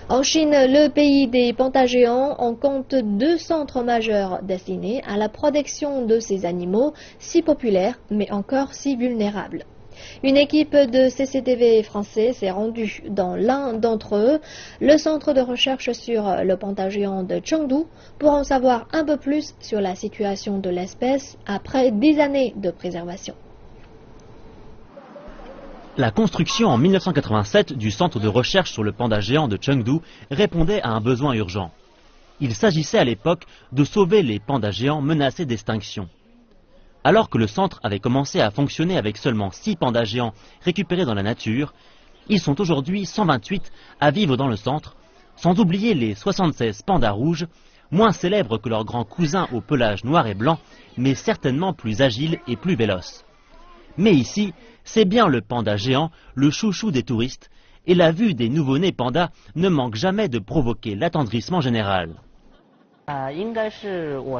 En Chine, le pays des pandas géants, on compte 2 centres majeurs destinés à la protection de ces animaux si populaires mais encore si vulnérables. Une équipe de CCTV français s'est rendue dans l'un d'entre eux, le centre de recherche sur le panda géant de Chengdu, pour en savoir un peu plus sur la situation de l'espèce après 10 années de préservation. La construction en 1987 du centre de recherche sur le panda géant de Chengdu répondait à un besoin urgent. Il s'agissait à l'époque de sauver les pandas géants menacés d'extinction. Alors que le centre avait commencé à fonctionner avec seulement 6 pandas géants récupérés dans la nature, ils sont aujourd'hui 128 à vivre dans le centre, sans oublier les 76 pandas rouges, moins célèbres que leurs grands cousins au pelage noir et blanc, mais certainement plus agiles et plus véloces. Mais ici, c'est bien le panda géant, le chouchou des touristes, et la vue des nouveau-nés pandas ne manque jamais de provoquer l'attendrissement général.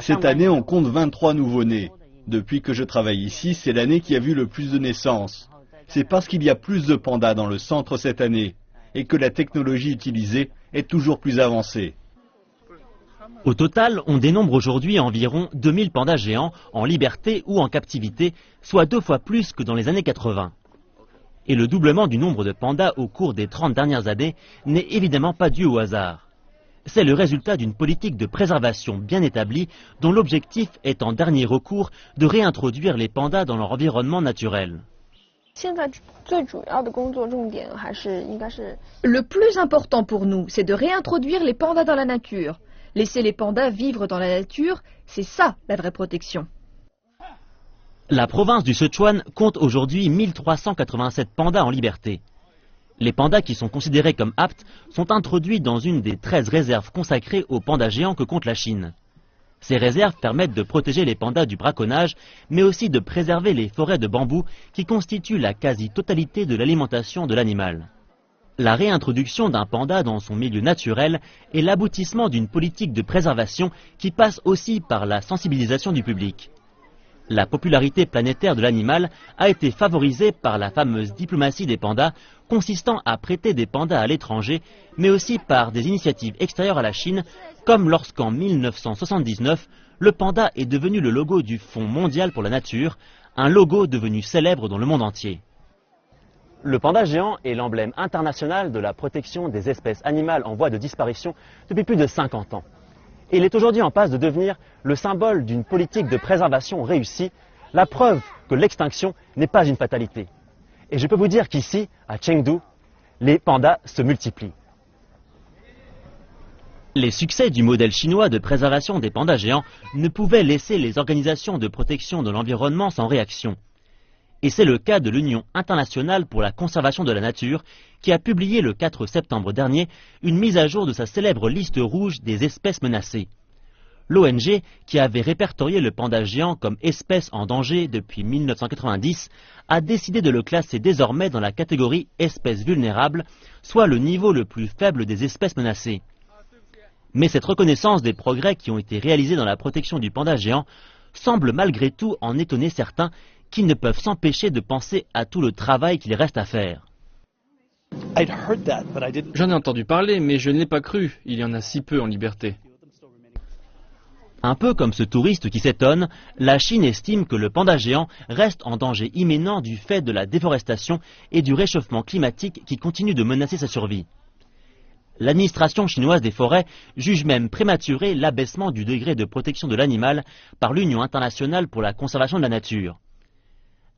Cette année, on compte 23 nouveau-nés. Depuis que je travaille ici, c'est l'année qui a vu le plus de naissances. C'est parce qu'il y a plus de pandas dans le centre cette année, et que la technologie utilisée est toujours plus avancée. Au total, on dénombre aujourd'hui environ 2000 pandas géants en liberté ou en captivité, soit 2 fois plus que dans les années 80. Et le doublement du nombre de pandas au cours des 30 dernières années n'est évidemment pas dû au hasard. C'est le résultat d'une politique de préservation bien établie dont l'objectif est en dernier recours de réintroduire les pandas dans leur environnement naturel. Le plus important pour nous, c'est de réintroduire les pandas dans la nature. Laisser les pandas vivre dans la nature, c'est ça la vraie protection. La province du Sichuan compte aujourd'hui 1387 pandas en liberté. Les pandas qui sont considérés comme aptes sont introduits dans une des 13 réserves consacrées aux pandas géants que compte la Chine. Ces réserves permettent de protéger les pandas du braconnage, mais aussi de préserver les forêts de bambou qui constituent la quasi-totalité de l'alimentation de l'animal. La réintroduction d'un panda dans son milieu naturel est l'aboutissement d'une politique de préservation qui passe aussi par la sensibilisation du public. La popularité planétaire de l'animal a été favorisée par la fameuse diplomatie des pandas, consistant à prêter des pandas à l'étranger, mais aussi par des initiatives extérieures à la Chine, comme lorsqu'en 1979, le panda est devenu le logo du Fonds mondial pour la nature, un logo devenu célèbre dans le monde entier. Le panda géant est l'emblème international de la protection des espèces animales en voie de disparition depuis plus de 50 ans. Et il est aujourd'hui en passe de devenir le symbole d'une politique de préservation réussie, la preuve que l'extinction n'est pas une fatalité. Et je peux vous dire qu'ici, à Chengdu, les pandas se multiplient. Les succès du modèle chinois de préservation des pandas géants ne pouvaient laisser les organisations de protection de l'environnement sans réaction. Et c'est le cas de l'Union internationale pour la conservation de la nature qui a publié le 4 septembre dernier une mise à jour de sa célèbre liste rouge des espèces menacées. L'ONG, qui avait répertorié le panda géant comme espèce en danger depuis 1990, a décidé de le classer désormais dans la catégorie espèces vulnérables, soit le niveau le plus faible des espèces menacées. Mais cette reconnaissance des progrès qui ont été réalisés dans la protection du panda géant semble malgré tout en étonner certains qui ne peuvent s'empêcher de penser à tout le travail qu'il reste à faire. J'en ai entendu parler, mais je ne l'ai pas cru. Il y en a si peu en liberté. Un peu comme ce touriste qui s'étonne, la Chine estime que le panda géant reste en danger imminent du fait de la déforestation et du réchauffement climatique qui continue de menacer sa survie. L'administration chinoise des forêts juge même prématuré l'abaissement du degré de protection de l'animal par l'Union internationale pour la conservation de la nature.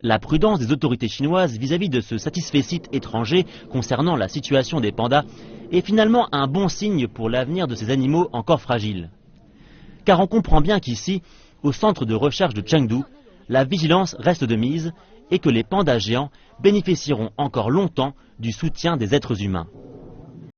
La prudence des autorités chinoises vis-à-vis de ce satisfecit étranger concernant la situation des pandas est finalement un bon signe pour l'avenir de ces animaux encore fragiles. Car on comprend bien qu'ici, au centre de recherche de Chengdu, la vigilance reste de mise et que les pandas géants bénéficieront encore longtemps du soutien des êtres humains.